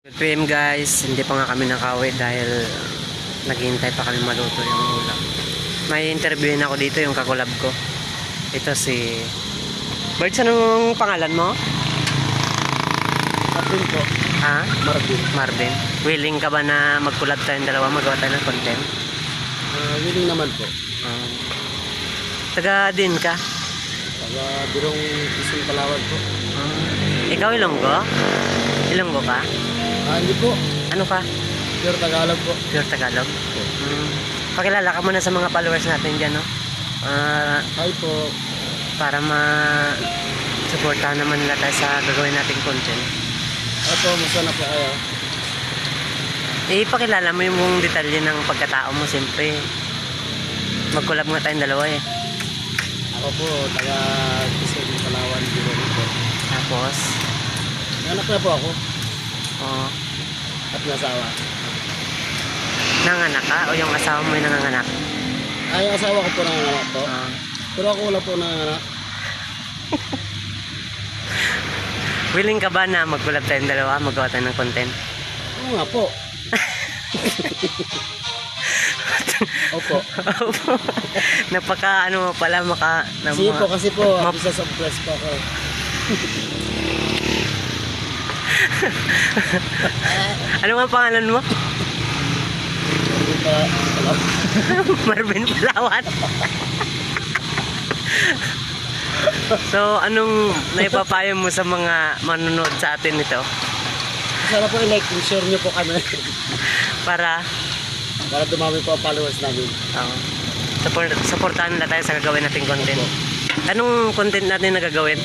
Good PM guys, hindi pa nga kami nakauwi dahil naghihintay pa kami maluto yung ulam. May interviewin ako dito, yung kakulab ko. Ito si Birds, anong pangalan mo? Marvin po. Ha? Marvin. Marvin. Willing ka ba na mag-collab tayong dalawa, magawa tayo ng content? Willing naman po. Taga din ka? Taga Birong Quezon, Palawan po. Ikaw Ilonggo? Ilonggo ka? Hindi po. Ano ka? Pure Tagalog po. Pure Tagalog? Pakilala ka muna sa mga followers natin dyan, no? Hi po. Para ma-supportahan naman nila tayo sa gagawin nating content. Opo, musta na po kayo? Ipakilala mo yung buong detalye ng pagkatao mo, siyempre. Mag-collab nga tayong dalawa eh. Ako po, taga Quezon, Palawan, Birong po. Tapos, Anak na po ako oh, at nasawa. nanganak ka o yung asawa mo yung nanganganak? Ay, yung asawa ko po nanganak po. Ah. Pero ako wala po nanganak. Willing ka ba na mag-collab tayong dalawa, magawa tayo ng content? Oo nga po. Opo. Napaka ano mo pala Sige po, kasi po, ma- bisa sa press po ako. Ano nga pangalan mo? Hindi pa alam. Marvin Palawan. So, anong naipapayo mo sa mga manonood sa atin nito? Sana po i-like and share nyo po kami. Para Dumami po ang followers namin. supportahan nila tayo sa gagawin nating content. Anong content natin na gagawin?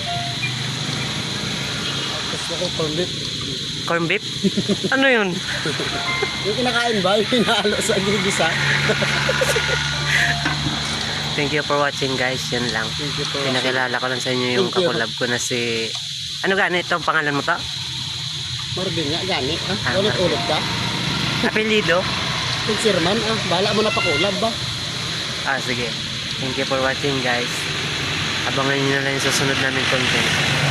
Gusto ko corned. Corn beef? Ano yun? Yung kinakain ba? Yung hinahalo sa gigisa? Thank you for watching guys. Yan lang. Thank you po. Pinakilala ko lang sa inyo yung Thank you. kakulab ko na si... Ano gani itong pangalan mo to? Marvin nga, gani. Ah, Ulit-ulit ka. Apelido? Kung sirman, bahala mo na pakulab ba? Sige. Thank you for watching guys. Abangan nyo na lang yung susunod namin content.